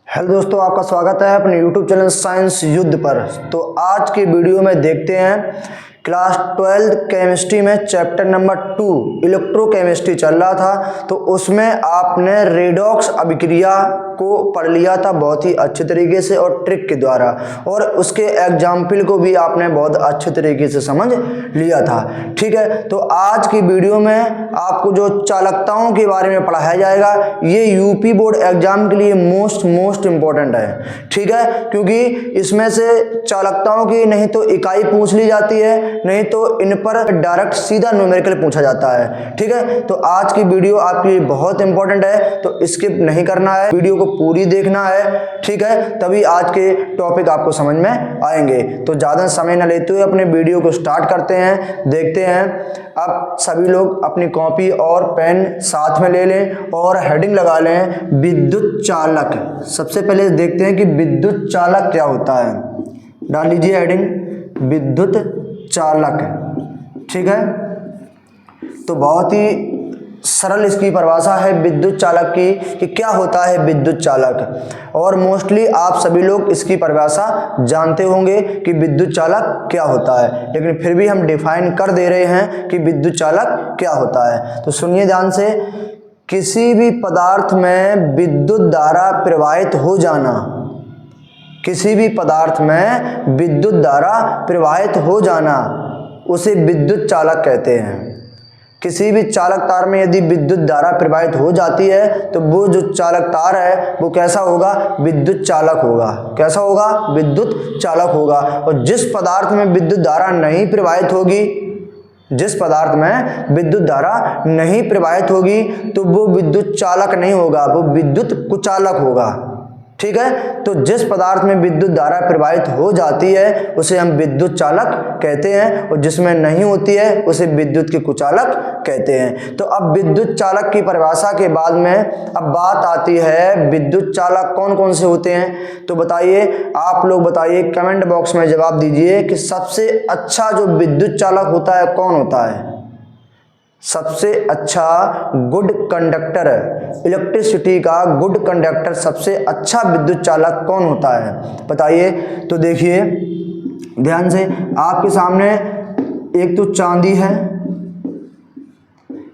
Hello दोस्तों, आपका स्वागत है अपने YouTube चैनल साइंस युद्ध पर। तो आज की वीडियो में देखते हैं क्लास 12 केमिस्ट्री में चैप्टर नंबर 2 इलेक्ट्रोकेमिस्ट्री चल रहा था। तो उसमें आपने रेडॉक्स अभिक्रिया को पढ़ लिया था बहुत ही अच्छे तरीके से और ट्रिक के द्वारा, और उसके एग्जाम्पल को भी आपने बहुत अच्छे तरीके से समझ लिया था। ठीक है, तो आज की वीडियो में आपको जो चालकताओं के बारे में पढ़ाया जाएगा, ये यूपी बोर्ड एग्जाम के लिए मोस्ट इंपॉर्टेंट है। ठीक है, क्योंकि इसमें से चालकताओं की नहीं तो इकाई पूछ ली जाती है, नहीं तो इन पर डायरेक्ट सीधा न्यूमेरिकल पूछा जाता है। ठीक है, तो आज की वीडियो आपके लिए बहुत इंपॉर्टेंट है, तो स्किप नहीं करना है, वीडियो को पूरी देखना है। ठीक है, तभी आज के टॉपिक आपको समझ में आएंगे। तो ज्यादा समय न लेते हुए अपने वीडियो को स्टार्ट करते हैं, देखते हैं। अब सभी लोग अपनी कॉपी और पेन साथ में ले लें और हेडिंग लगा लें विद्युत चालक। सबसे पहले देखते हैं कि विद्युत चालक क्या होता है। डाल लीजिए हेडिंग विद्युत चालक। ठीक है, तो बहुत ही सरल इसकी परिभाषा है विद्युत चालक की कि क्या होता है विद्युत चालक, और मोस्टली आप सभी लोग इसकी परिभाषा जानते होंगे कि विद्युत चालक क्या होता है, लेकिन फिर भी हम डिफाइन कर दे रहे हैं कि विद्युत चालक क्या होता है। तो सुनिए ध्यान से, किसी भी पदार्थ में विद्युत धारा प्रवाहित हो जाना, किसी भी पदार्थ में विद्युत धारा प्रवाहित हो जाना उसे विद्युत चालक कहते हैं। किसी भी चालक तार में यदि विद्युत धारा प्रवाहित हो जाती है तो वो जो चालक तार है वो कैसा होगा? विद्युत चालक होगा। कैसा होगा? विद्युत चालक होगा। और जिस पदार्थ में विद्युत धारा नहीं प्रवाहित होगी, जिस पदार्थ में विद्युत धारा नहीं प्रवाहित होगी तो वो विद्युत चालक नहीं होगा, वो विद्युत कुचालक होगा। ठीक है, तो जिस पदार्थ में विद्युत धारा प्रवाहित हो जाती है उसे हम विद्युत चालक कहते हैं, और जिसमें नहीं होती है उसे विद्युत के कुचालक कहते हैं। तो अब विद्युत चालक की परिभाषा के बाद में अब बात आती है विद्युत चालक कौन कौन से होते हैं। तो बताइए, आप लोग बताइए, कमेंट बॉक्स में जवाब दीजिए कि सबसे अच्छा जो विद्युत चालक होता है कौन होता है? सबसे अच्छा गुड कंडक्टर, इलेक्ट्रिसिटी का गुड कंडक्टर, सबसे अच्छा विद्युत चालक कौन होता है? बताइए। तो देखिए ध्यान से, आपके सामने एक तो चांदी है,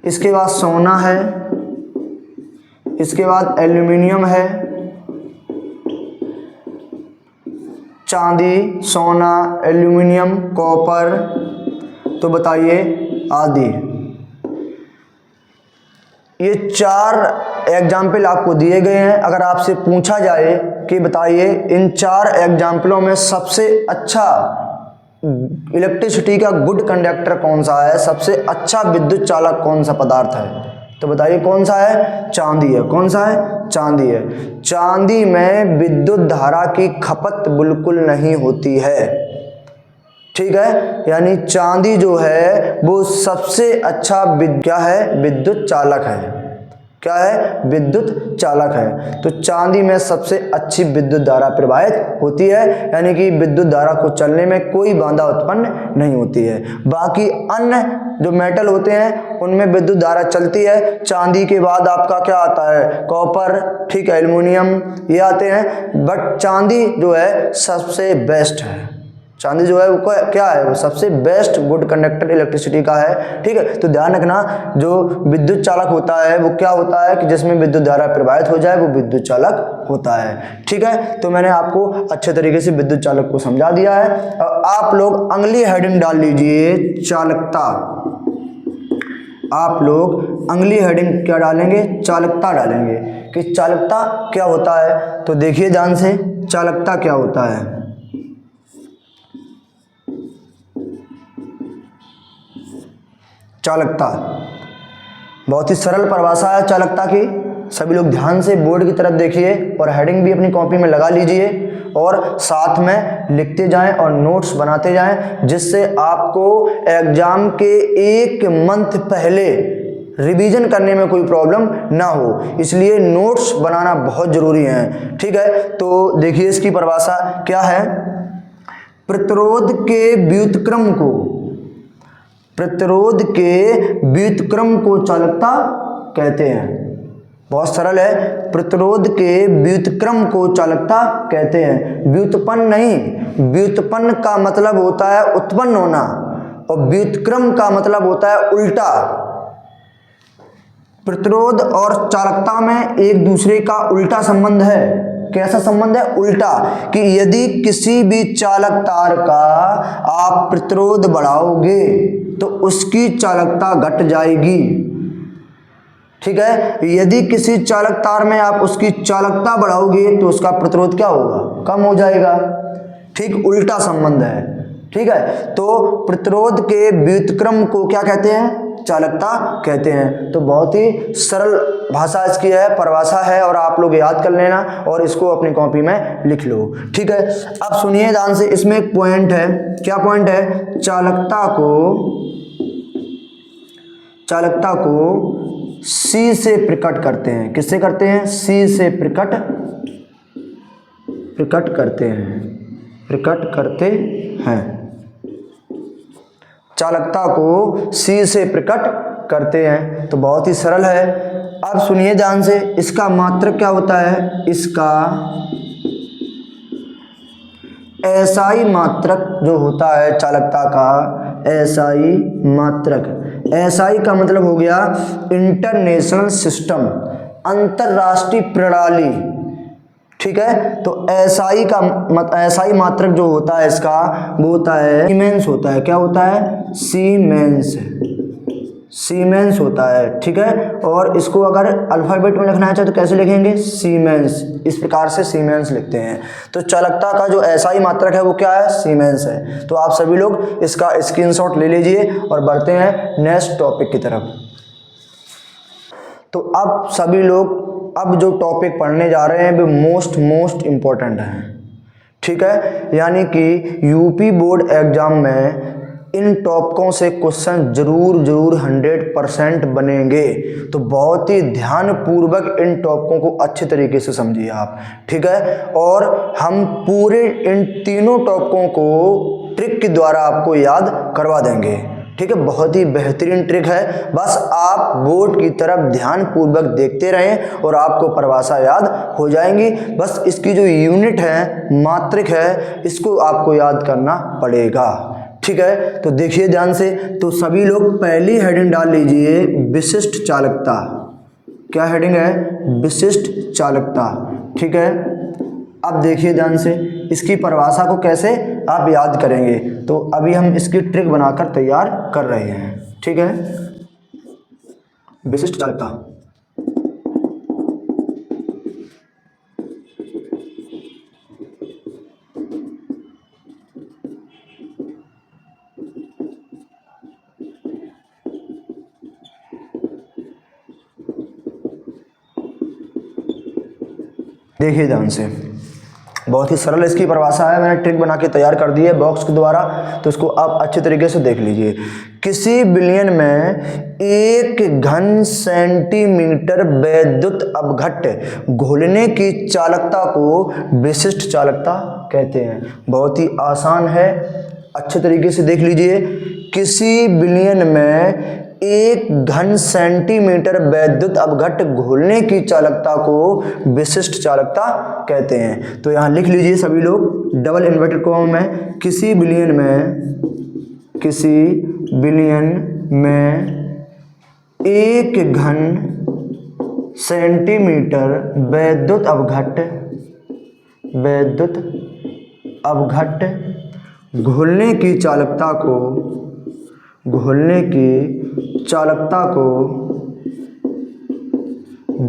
इसके बाद सोना है, इसके बाद एल्यूमिनियम है। चांदी, सोना, एल्यूमिनियम, कॉपर, तो बताइए आदि। ये चार एग्जाम्पल आपको दिए गए हैं। अगर आपसे पूछा जाए कि बताइए इन चार एग्जाम्पलों में सबसे अच्छा इलेक्ट्रिसिटी का गुड कंडक्टर कौन सा है, सबसे अच्छा विद्युत चालक कौन सा पदार्थ है, तो बताइए कौन सा है? चांदी है। कौन सा है? चांदी है। चांदी में विद्युत धारा की खपत बिल्कुल नहीं होती है। ठीक है, यानी चांदी जो है वो सबसे अच्छा क्या है? विद्युत चालक है। क्या है? विद्युत चालक है। तो चांदी में सबसे अच्छी विद्युत धारा प्रवाहित होती है, यानी कि विद्युत धारा को चलने में कोई बाधा उत्पन्न नहीं होती है। बाकी अन्य जो मेटल होते हैं उनमें विद्युत धारा चलती है। चांदी के बाद आपका क्या आता है? कॉपर, ठीक है, एल्युमिनियम, ये आते हैं। बट चांदी जो है सबसे बेस्ट है। चांदी जो है वो क्या है? वो सबसे बेस्ट गुड कंडक्टर इलेक्ट्रिसिटी का है। ठीक है, तो ध्यान रखना, जो विद्युत चालक होता है वो क्या होता है कि जिसमें विद्युत धारा प्रवाहित हो जाए वो विद्युत चालक होता है। ठीक है, तो मैंने आपको अच्छे तरीके से विद्युत चालक को समझा दिया है। और आप लोग अगली हेडिंग डाल लीजिए चालकता। आप लोग अगली हेडिंग क्या डालेंगे? चालकता डालेंगे कि चालकता क्या होता है। तो देखिए ध्यान से, चालकता क्या होता है। चालकता बहुत ही सरल परिभाषा है चालकता की। सभी लोग ध्यान से बोर्ड की तरफ देखिए और हेडिंग भी अपनी कॉपी में लगा लीजिए और साथ में लिखते जाएं और नोट्स बनाते जाएं, जिससे आपको एग्जाम के एक मंथ पहले रिवीजन करने में कोई प्रॉब्लम ना हो। इसलिए नोट्स बनाना बहुत जरूरी है। ठीक है, तो देखिए इसकी परिभाषा क्या है। प्रतिरोध के व्युत्क्रम को, प्रतिरोध के व्युत्क्रम को चालकता कहते हैं। बहुत सरल है। प्रतिरोध के व्युत्क्रम को चालकता कहते हैं। व्युत्पन्न नहीं, व्युत्पन्न का मतलब होता है उत्पन्न होना और व्युत्क्रम का मतलब होता है उल्टा। प्रतिरोध और चालकता में एक दूसरे का उल्टा संबंध है। कैसा संबंध है? उल्टा। कि यदि किसी भी चालक तार का आप प्रतिरोध बढ़ाओगे तो उसकी चालकता घट जाएगी। ठीक है, यदि किसी चालक तार में आप उसकी चालकता बढ़ाओगे तो उसका प्रतिरोध क्या होगा? कम हो जाएगा। ठीक उल्टा संबंध है। ठीक है, तो प्रतिरोध के व्युत्क्रम को क्या कहते हैं? चालकता कहते हैं। तो बहुत ही सरल भाषा इसकी है, परिभाषा है, और आप लोग याद कर लेना और इसको अपनी कॉपी में लिख लो। ठीक है, अब सुनिए ध्यान से, इसमें एक पॉइंट है। क्या पॉइंट है? चालकता को C से प्रकट करते हैं। किससे करते हैं? C से प्रकट करते हैं। चालकता को C से प्रकट करते हैं। तो बहुत ही सरल है। अब सुनिए ध्यान से, इसका मात्रक क्या होता है? इसका SI मात्रक जो होता है चालकता का, SI मात्रक। SI का मतलब हो गया इंटरनेशनल सिस्टम, अंतरराष्ट्रीय प्रणाली। ठीक है, तो SI मात्रक जो होता है इसका, वो होता है सीमेंस होता है। क्या होता है? सीमेंस होता है। ठीक है, और इसको अगर अल्फाबेट में लिखना है तो कैसे लिखेंगे? सीमेंस। इस प्रकार से सीमेंस लिखते हैं। तो चालकता का जो SI मात्रक है वो क्या है? सीमेंस है। तो आप सभी लोग इसका स्क्रीनशॉट ले लीजिए और बढ़ते हैं नेक्स्ट टॉपिक की तरफ। तो अब सभी लोग अब जो टॉपिक पढ़ने जा रहे हैं वो मोस्ट इम्पोर्टेंट है। ठीक है, यानी कि यूपी बोर्ड एग्जाम में इन टॉपिकों से क्वेश्चन जरूर 100% बनेंगे। तो बहुत ही ध्यानपूर्वक इन टॉपिकों को अच्छे तरीके से समझिए आप। ठीक है, और हम पूरे इन तीनों टॉपिकों को ट्रिक के द्वारा आपको याद करवा देंगे। ठीक है, बहुत ही बेहतरीन ट्रिक है। बस आप बोर्ड की तरफ ध्यानपूर्वक देखते रहें और आपको परिभाषा याद हो जाएंगी। बस इसकी जो यूनिट है, मात्रक है, इसको आपको याद करना पड़ेगा। ठीक है, तो देखिए ध्यान से। तो सभी लोग पहली हेडिंग डाल लीजिए, विशिष्ट चालकता। क्या हेडिंग है? विशिष्ट चालकता। ठीक है, अब देखिए ध्यान से, इसकी परिभाषा को कैसे आप याद करेंगे। तो अभी हम इसकी ट्रिक बनाकर तैयार कर रहे हैं। ठीक है, विशिष्ट चालकता। देखिए ध्यान से, बहुत ही सरल इसकी परिभाषा है। मैंने ट्रिक बना के तैयार कर दी है बॉक्स के द्वारा, तो इसको आप अच्छे तरीके से देख लीजिए। किसी विलयन में 1 घन सेंटीमीटर वैद्युत अपघट्ट घोलने की चालकता को विशिष्ट चालकता कहते हैं। बहुत ही आसान है, अच्छे तरीके से देख लीजिए। किसी विलयन में 1 घन सेंटीमीटर वैद्युत अपघट्ट घोलने की चालकता को विशिष्ट चालकता कहते हैं। तो यहाँ लिख लीजिए सभी लोग, डबल इन्वर्टेड कॉमा में, किसी विलयन में 1 घन सेंटीमीटर वैद्युत अपघट्ट घोलने की चालकता को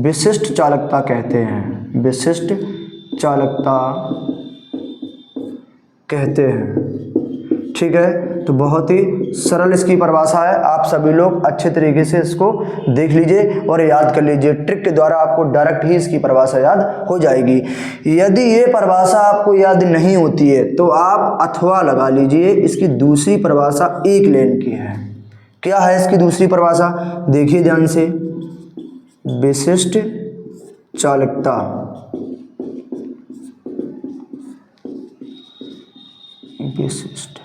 विशिष्ट चालकता कहते हैं। विशिष्ट चालकता कहते हैं। ठीक है, तो बहुत ही सरल इसकी परिभाषा है। आप सभी लोग अच्छे तरीके से इसको देख लीजिए और याद कर लीजिए। ट्रिक के द्वारा आपको डायरेक्ट ही इसकी परिभाषा याद हो जाएगी। यदि ये परिभाषा आपको याद नहीं होती है तो आप अथवा लगा लीजिए। इसकी दूसरी परिभाषा 1 लाइन की है। क्या है इसकी दूसरी परिभाषा? देखिए ध्यान से, विशिष्ट चालकता। विशिष्ट,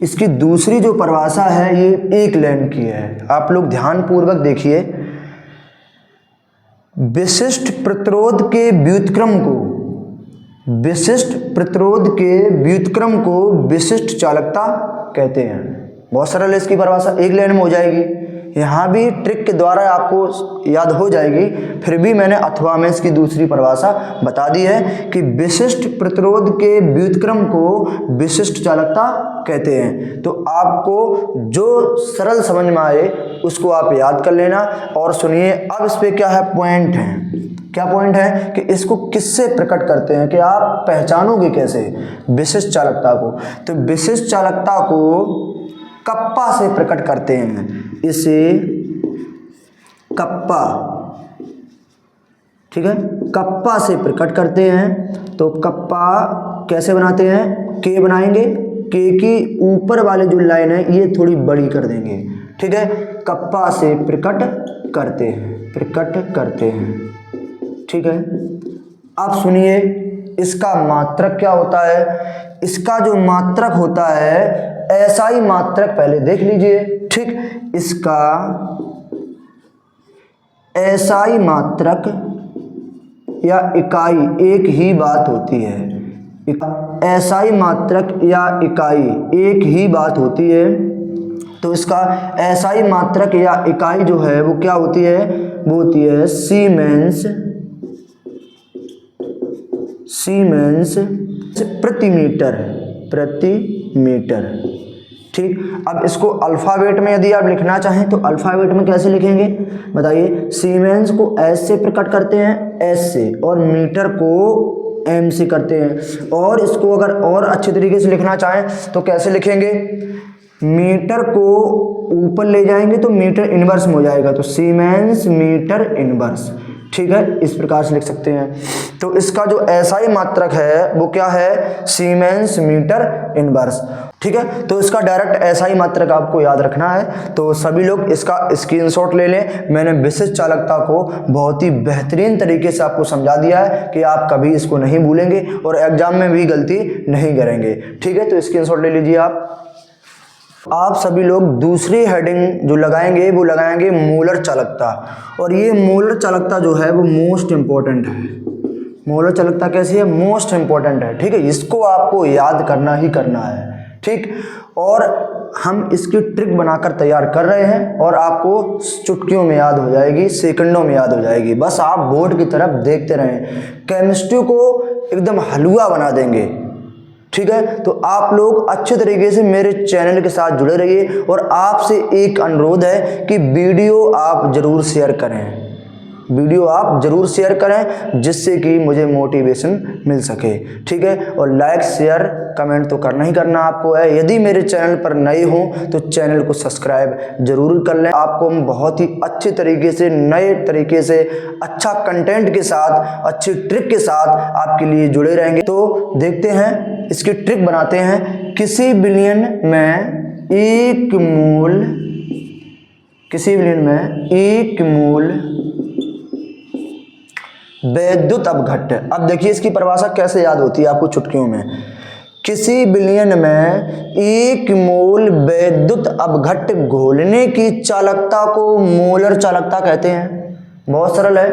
इसकी दूसरी जो परिभाषा है ये एक लाइन की है, आप लोग ध्यान पूर्वक देखिए। विशिष्ट प्रतिरोध के व्युत्क्रम को, विशिष्ट प्रतिरोध के व्युत्क्रम को विशिष्ट चालकता कहते हैं। बहुत सरल है इसकी परिभाषा, एक लाइन में हो जाएगी। यहाँ भी ट्रिक के द्वारा आपको याद हो जाएगी, फिर भी मैंने अथवा में इसकी दूसरी परिभाषा बता दी है कि विशिष्ट प्रतिरोध के व्युत्क्रम को विशिष्ट चालकता कहते हैं। तो आपको जो सरल समझ में आए उसको आप याद कर लेना। और सुनिए अब इस पे क्या है पॉइंट है, क्या पॉइंट है कि इसको किससे प्रकट करते हैं, कि आप पहचानोगे कैसे विशिष्ट चालकता को। तो विशिष्ट चालकता को कप्पा से प्रकट करते हैं, इसे कप्पा, ठीक है, कप्पा से प्रकट करते हैं। तो कप्पा कैसे बनाते हैं, के बनाएंगे, के की ऊपर वाले जो लाइन है ये थोड़ी बड़ी कर देंगे, ठीक है। कप्पा से प्रकट करते हैं, प्रकट करते हैं, ठीक है। अब सुनिए इसका मात्रक क्या होता है। इसका जो मात्रक होता है एसआई मात्रक पहले देख लीजिए, ठीक। इसका एसआई मात्रक या इकाई एक ही बात होती है, एसआई मात्रक या इकाई एक ही बात होती है। तो इसका एसआई मात्रक या इकाई जो है वो क्या होती है, वो होती है सीमेंस, सीमेंस प्रति मीटर, प्रति मीटर, ठीक। अब इसको अल्फ़ाबेट में यदि आप लिखना चाहें तो अल्फ़ाबेट में कैसे लिखेंगे बताइए। सीमेंस को एस से प्रकट करते हैं, एस से, और मीटर को एम से करते हैं। और इसको अगर और अच्छे तरीके से लिखना चाहें तो कैसे लिखेंगे, मीटर को ऊपर ले जाएंगे तो मीटर इनवर्स में हो जाएगा, तो सीमेंस मीटर इनवर्स, ठीक है, इस प्रकार से लिख सकते हैं। तो इसका जो एसआई मात्रक है वो क्या है, सीमेंस मीटर इनवर्स, ठीक है। तो इसका डायरेक्ट एसआई मात्रक आपको याद रखना है। तो सभी लोग इसका स्क्रीनशॉट ले लें। मैंने विशिष्ट चालकता को बहुत ही बेहतरीन तरीके से आपको समझा दिया है कि आप कभी इसको नहीं भूलेंगे और एग्जाम में भी गलती नहीं करेंगे, ठीक है। तो स्क्रीनशॉट ले लीजिए आप सभी लोग दूसरी हेडिंग जो लगाएंगे वो लगाएंगे मोलर चालकता। और ये मोलर चालकता जो है वो मोस्ट इंपॉर्टेंट है। मोलर चालकता कैसी है, मोस्ट इंपॉर्टेंट है, ठीक है। इसको आपको याद करना ही करना है, ठीक। और हम इसकी ट्रिक बनाकर तैयार कर रहे हैं और आपको चुटकियों में याद हो जाएगी, सेकंडों में याद हो जाएगी। बस आप बोर्ड की तरफ देखते रहें, केमिस्ट्री को एकदम हलवा बना देंगे, ठीक है। तो आप लोग अच्छे तरीके से मेरे चैनल के साथ जुड़े रहिए। और आपसे एक अनुरोध है कि वीडियो आप जरूर शेयर करें, वीडियो आप जरूर शेयर करें जिससे कि मुझे मोटिवेशन मिल सके, ठीक है। और लाइक शेयर कमेंट तो करना ही करना आपको है। यदि मेरे चैनल पर नए हों तो चैनल को सब्सक्राइब जरूर कर लें। आपको हम बहुत ही अच्छे तरीके से, नए तरीके से, अच्छा कंटेंट के साथ, अच्छी ट्रिक के साथ आपके लिए जुड़े रहेंगे। तो देखते हैं, इसकी ट्रिक बनाते हैं। किसी विलयन में एक मोल, किसी विलयन में एक मोल वैद्युत अपघट्ट। अब देखिए इसकी परिभाषा कैसे याद होती है आपको चुटकियों में। किसी विलयन में एक मोल वैद्युत अपघट्ट घोलने की चालकता को मोलर चालकता कहते हैं। बहुत सरल है।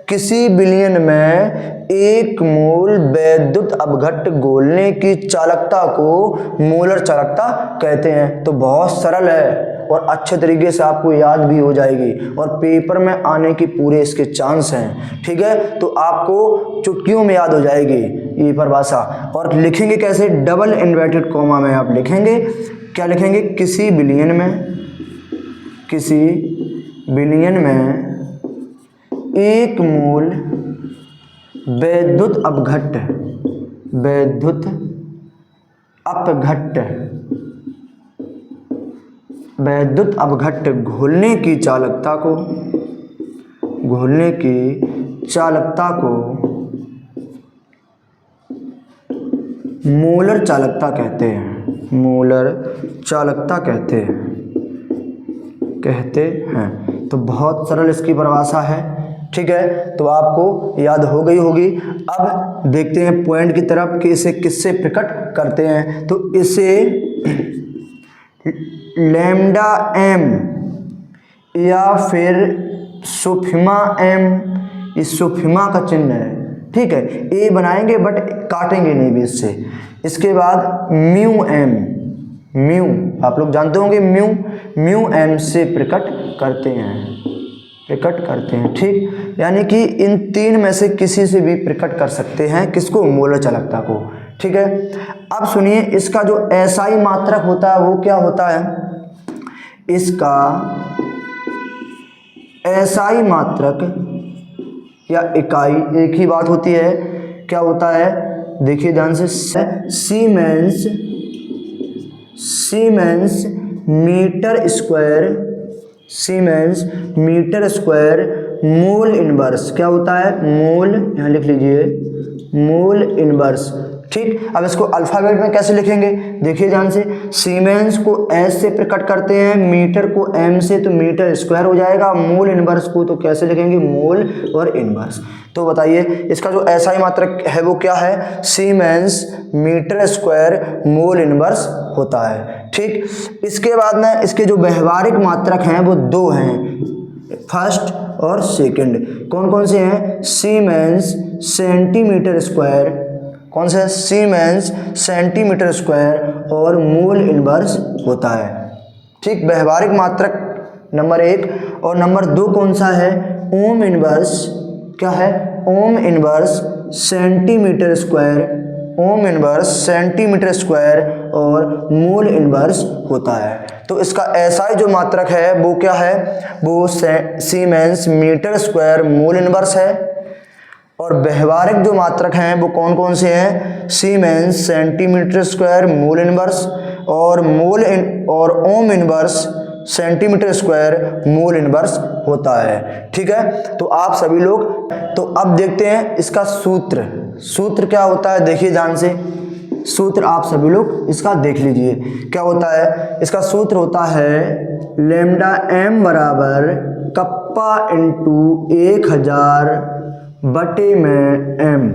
किसी विलयन में एक मोल वैद्युत अपघट्ट घोलने की चालकता को मोलर चालकता कहते हैं। तो बहुत सरल है और अच्छे तरीके से आपको याद भी हो जाएगी और पेपर में आने की पूरे इसके चांस हैं, ठीक है। तो आपको चुटकियों में याद हो जाएगी ये परिभाषा। और लिखेंगे कैसे, डबल इन्वर्टेड कॉमा में आप लिखेंगे। क्या लिखेंगे, किसी विलयन में, किसी विलयन में एक मोल वैद्युत अपघट्ट, वैद्युत अपघट्ट, वैद्युत अपघट्ट घोलने की चालकता को, घोलने की चालकता को मोलर चालकता कहते हैं, मोलर चालकता कहते हैं। तो बहुत सरल इसकी परिभाषा है, ठीक है। तो आपको याद हो गई होगी। अब देखते हैं पॉइंट की तरफ कि इसे किससे प्रकट करते हैं। तो इसे लैम्डा एम या फिर सोफिमा एम, इस सोफिमा का चिन्ह है, ठीक है, ए बनाएंगे बट काटेंगे नहीं भी इससे। इसके बाद म्यू एम, म्यू आप लोग जानते होंगे, म्यू एम से प्रकट करते हैं, ठीक। यानी कि इन तीन में से किसी से भी प्रकट कर सकते हैं, किसको, मोलर चालकता को, ठीक है। अब सुनिए, इसका जो एसआई मात्रक होता है वो क्या होता है, इसका एसआई मात्रक या इकाई एक ही बात होती है, क्या होता है, देखिए ध्यान से, siemens metre square mole inverse, क्या होता है, मोल, यहाँ लिख लीजिए, मोल इनवर्स, ठीक। अब इसको अल्फाबेट में कैसे लिखेंगे, देखिए ध्यान से, सीमेंस को एस से प्रकट करते हैं, मीटर को एम से, तो मीटर स्क्वायर हो जाएगा, मोल इनवर्स को तो कैसे लिखेंगे, मोल और इनवर्स। तो बताइए इसका जो एसआई मात्रक है वो क्या है, siemens metre square mole inverse होता है, ठीक। इसके बाद में इसके जो व्यवहारिक मात्रक हैं वो दो हैं, फर्स्ट और सेकंड। कौन कौन से हैं, सीमेंस सेंटीमीटर स्क्वायर, कौन सा, सीमेंस सेंटीमीटर स्क्वायर और मोल इनवर्स होता है, ठीक। व्यवहारिक मात्रक नंबर 1 और नंबर 2 कौन सा है, ओम इनवर्स, क्या है, ओम इनवर्स सेंटीमीटर स्क्वायर, ओम इनवर्स सेंटीमीटर स्क्वायर और मोल इनवर्स होता है। तो इसका एसआई जो मात्रक है वो क्या है, वो siemens metre square mole inverse है, और व्यवहारिक जो मात्रक हैं वो कौन कौन से हैं, siemens centimetre square mole inverse और ohm inverse centimetre square mole inverse होता है, ठीक है। तो आप सभी लोग, तो अब देखते हैं इसका सूत्र क्या होता है, देखिए ध्यान से, सूत्र आप सभी लोग इसका देख लीजिए क्या होता है। इसका सूत्र होता है लैम्डा एम बराबर कप्पा इंटू 1000 बटे में एम,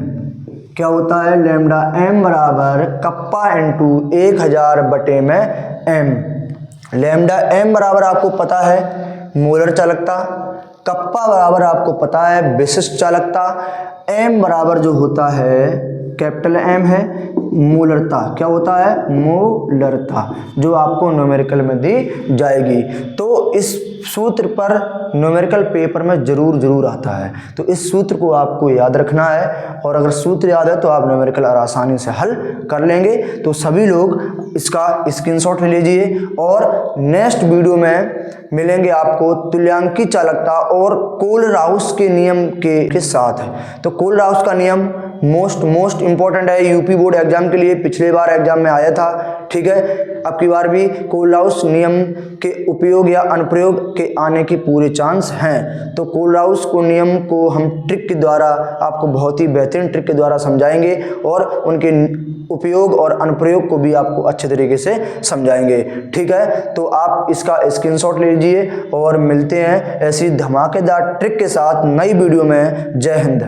क्या होता है, लैम्डा एम बराबर कप्पा इंटू 1000 बटे में एम। लैम्डा एम बराबर आपको पता है मोलर चालकता, कप्पा बराबर आपको पता है विशिष्ट चालकता, एम बराबर जो होता है कैपिटल एम है मोलरता, क्या होता है, मोलरता, जो आपको न्यूमेरिकल में दी जाएगी। तो इस सूत्र पर न्यूमेरिकल पेपर में जरूर आता है, तो इस सूत्र को आपको याद रखना है, और अगर सूत्र याद है तो आप न्यूमेरिकल आसानी से हल कर लेंगे। तो सभी लोग इसका स्क्रीनशॉट ले लीजिए, और नेक्स्ट वीडियो में मिलेंगे आपको तुल्यांकी चालकता और कोलराउस के नियम के साथ। तो कोलराउस का नियम मोस्ट इंपॉर्टेंट है यूपी बोर्ड एग्जाम के लिए, पिछले बार एग्जाम में आया था, ठीक है। अब की बार भी कोलराउस नियम के उपयोग या अनुप्रयोग के आने के पूरे चांस हैं। तो कोलराउस को नियम को हम ट्रिक के द्वारा आपको बहुत ही बेहतरीन ट्रिक के द्वारा समझाएंगे, और उनके उपयोग और अनुप्रयोग को भी आपको अच्छे तरीके से समझाएंगे, ठीक है। तो आप इसका स्क्रीनशॉट ले लीजिए, और मिलते हैं ऐसी धमाकेदार ट्रिक के साथ नई वीडियो में। जय हिंद।